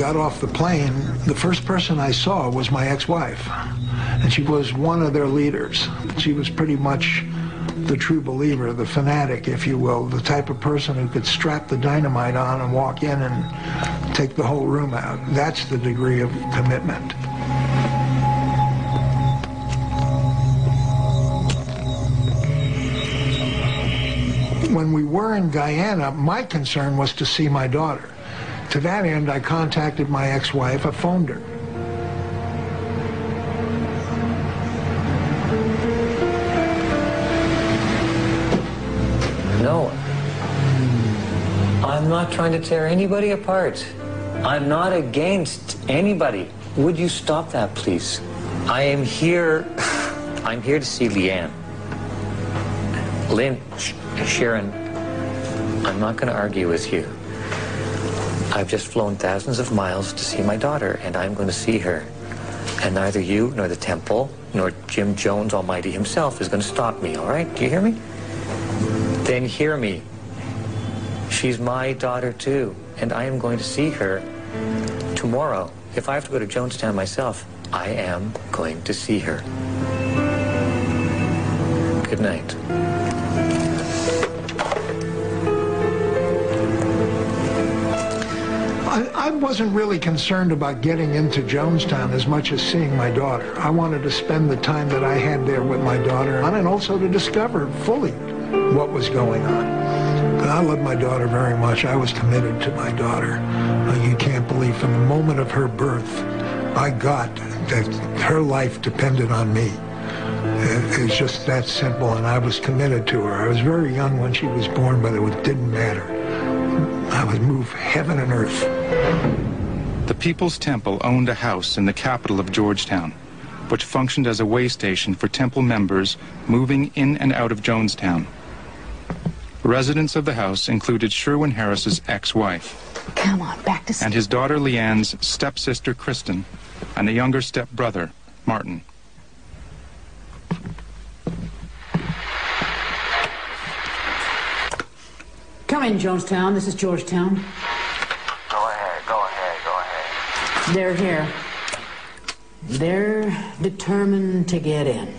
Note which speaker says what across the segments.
Speaker 1: got off the plane, the first person I saw was my ex-wife. And she was one of their leaders. She was pretty much the true believer, the fanatic, if you will, the type of person who could strap the dynamite on and walk in and take the whole room out. That's the degree of commitment. When we were in Guyana, my concern was to see my daughter. To that end, I contacted my ex-wife. I phoned her.
Speaker 2: No, I'm not trying to tear anybody apart. I'm not against anybody. Would you stop that, please? I am here, I'm here to see Leanne. Lynn, Sharon, I'm not going to argue with you. I've just flown thousands of miles to see my daughter, and I'm going to see her. And neither you, nor the temple, nor Jim Jones Almighty himself is going to stop me, all right? Do you hear me? Then hear me. She's my daughter too, and I am going to see her tomorrow. If I have to go to Jonestown myself, I am going to see her. Good night.
Speaker 1: I wasn't really concerned about getting into Jonestown as much as seeing my daughter. I wanted to spend the time that I had there with my daughter and also to discover fully what was going on. I love my daughter very much. I was committed to my daughter. You can't believe from the moment of her birth, I got that her life depended on me. It's just that simple, and I was committed to her. I was very young when she was born, but it didn't matter. I would move heaven and earth.
Speaker 3: The People's Temple owned a house in the capital of Georgetown, which functioned as a way station for temple members moving in and out of Jonestown. Residents of the house included Sherwin Harris's ex-wife.
Speaker 4: Come on, back to sleep.
Speaker 3: And his daughter Leanne's stepsister Kristen, and a younger stepbrother, Martin.
Speaker 4: Come in, Jonestown. This is Georgetown.
Speaker 5: Go ahead.
Speaker 4: They're here. They're determined to get in.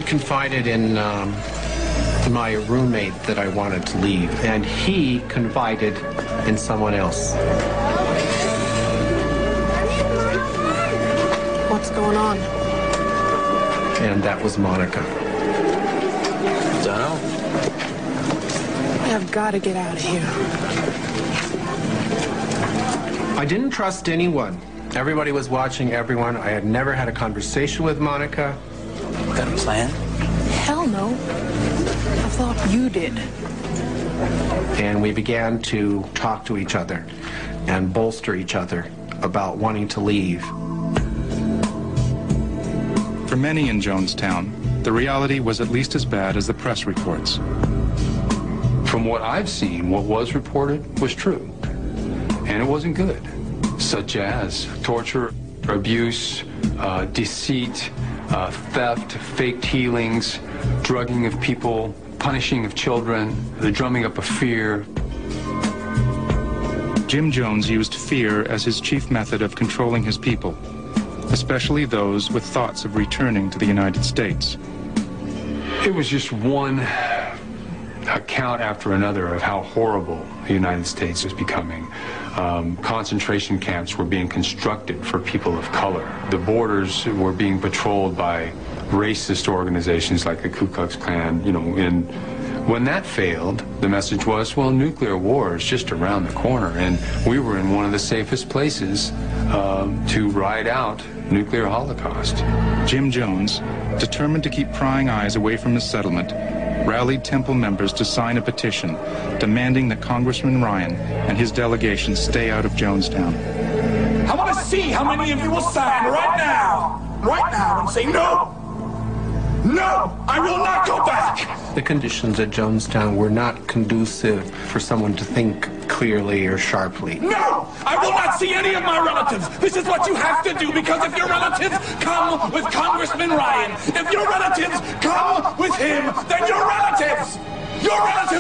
Speaker 6: Confided in my roommate that I wanted to leave, and he confided in someone else.
Speaker 7: What's going on?
Speaker 6: And that was Monica.
Speaker 2: Dunno.
Speaker 7: I've got to get out of here.
Speaker 6: I didn't trust anyone. Everybody was watching everyone. I had never had a conversation with Monica.
Speaker 2: Got a plan?
Speaker 7: Hell no. I thought you did.
Speaker 6: And we began to talk to each other and bolster each other about wanting to leave.
Speaker 3: For many in Jonestown, the reality was at least as bad as the press reports.
Speaker 8: From what I've seen, what was reported was true. And it wasn't good, such as torture, abuse, deceit, theft, faked healings, drugging of people, punishing of children, the drumming up of fear.
Speaker 3: Jim Jones used fear as his chief method of controlling his people, especially those with thoughts of returning to the United States.
Speaker 8: It was just one account after another of how horrible the United States was becoming. Concentration camps were being constructed for people of color. The borders were being patrolled by racist organizations like the Ku Klux Klan, and when that failed, the message was, well, nuclear war is just around the corner, and we were in one of the safest places to ride out nuclear holocaust.
Speaker 3: Jim Jones, determined to keep prying eyes away from his settlement, rallied Temple members to sign a petition demanding that Congressman Ryan and his delegation stay out of Jonestown.
Speaker 9: I want to see how many of you will sign right now and say no. No, I will not go back.
Speaker 6: The conditions at Jonestown were not conducive for someone to think clearly or sharply.
Speaker 9: No, I will not see any of my relatives. This is what you have to do, because if your relatives come with Congressman Ryan, if your relatives come with him, then your relatives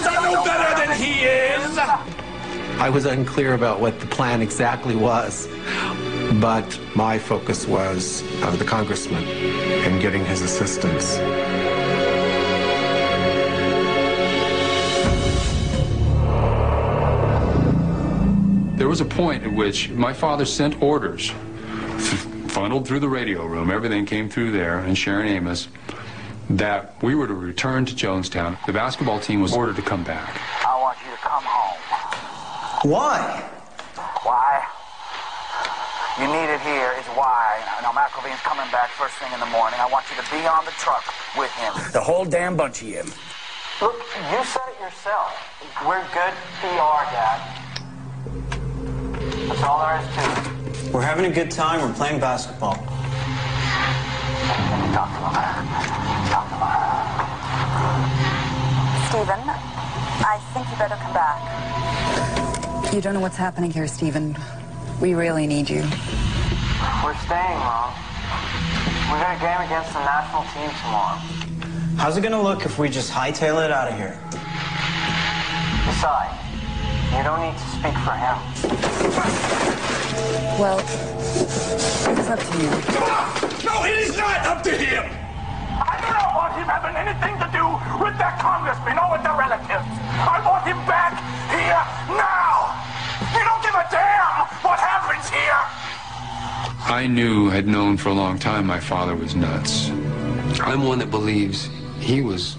Speaker 9: are no better than he is.
Speaker 6: I was unclear about what the plan exactly was, but my focus was the congressman and getting his assistance.
Speaker 8: There was a point at which my father sent orders, funneled through the radio room, everything came through there, and Sharon Amos, that we were to return to Jonestown. The basketball team was ordered to come back.
Speaker 5: I want you to come home.
Speaker 10: Why?
Speaker 5: Why? You need it here is why. Now, McElveen's coming back first thing in the morning. I want you to be on the truck with him.
Speaker 10: The whole damn bunch of you.
Speaker 5: Look, you said it yourself. We're good PR, Dad. That's all there is to it.
Speaker 10: We're having a good time. We're playing basketball.
Speaker 5: Talk to him. Talk to him.
Speaker 11: Stephen, I think you better come back. You don't know what's happening here, Stephen. We really need you.
Speaker 5: We're staying, Mom. We got a game against the national team tomorrow.
Speaker 10: How's it gonna look if we just hightail it out of here?
Speaker 5: Besides, you don't need to speak for him.
Speaker 11: Well, it's up to you.
Speaker 9: No, it is not up to him. I do not want him having anything to do with that congressman or with the relatives. I want him back here now. You don't give a damn what happens here.
Speaker 8: I had known for a long time my father was nuts. I'm one that believes he was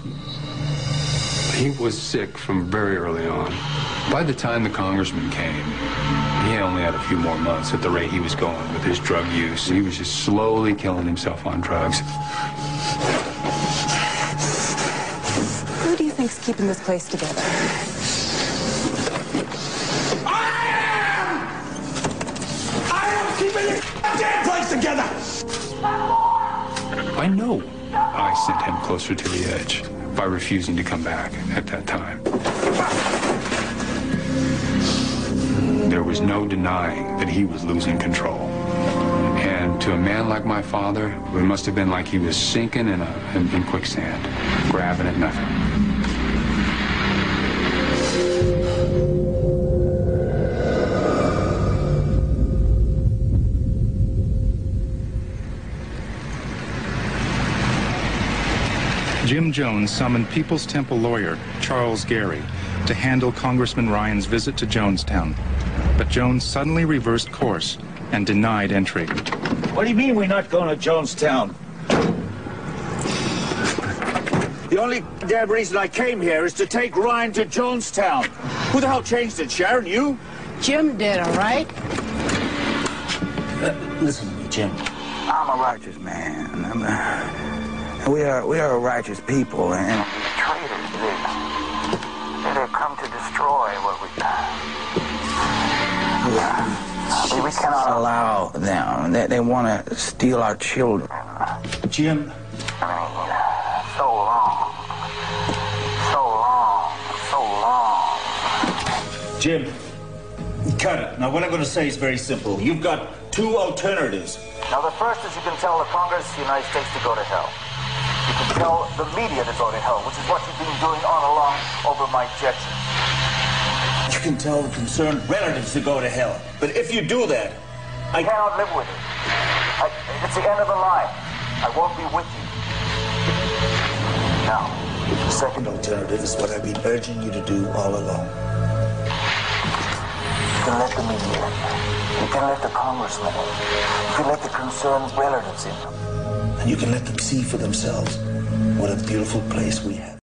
Speaker 8: sick from very early on. By the time the congressman came, he only had a few more months at the rate he was going with his drug use. He was just slowly killing himself on drugs.
Speaker 11: Who do you think's keeping this place together?
Speaker 9: I am keeping this damn place together.
Speaker 8: I know I sent him closer to the edge by refusing to come back at that time. There was no denying that he was losing control. And to a man like my father, it must have been like he was sinking in quicksand, grabbing at nothing.
Speaker 3: Jim Jones summoned People's Temple lawyer Charles Gary to handle Congressman Ryan's visit to Jonestown. But Jones suddenly reversed course and denied entry.
Speaker 12: What do you mean we're not going to Jonestown? The only damn reason I came here is to take Ryan to Jonestown. Who the hell changed it, Sharon? You?
Speaker 4: Jim did, all right?
Speaker 12: Listen to me, Jim.
Speaker 5: I'm a righteous man. We are a righteous people, and traitors, they've come to destroy what we we cannot allow them. They want to steal our children.
Speaker 12: Jim.
Speaker 5: I mean, so long.
Speaker 12: Jim, cut it. Now, what I'm going to say is very simple. You've got two alternatives.
Speaker 5: Now, the first is you can tell the Congress of the United States to go to hell. You can tell the media to go to hell, which is what you've been doing all along over my objection.
Speaker 12: You can tell the concerned relatives to go to hell. But if you do that, I
Speaker 5: cannot live with it. It's the end of the line. I won't be with you. Now,
Speaker 12: the second alternative is what I've been urging you to do all along.
Speaker 5: You can let the media in. You can let the congressmen in. You can let the concerned relatives in.
Speaker 12: And you can let them see for themselves what a beautiful place we have.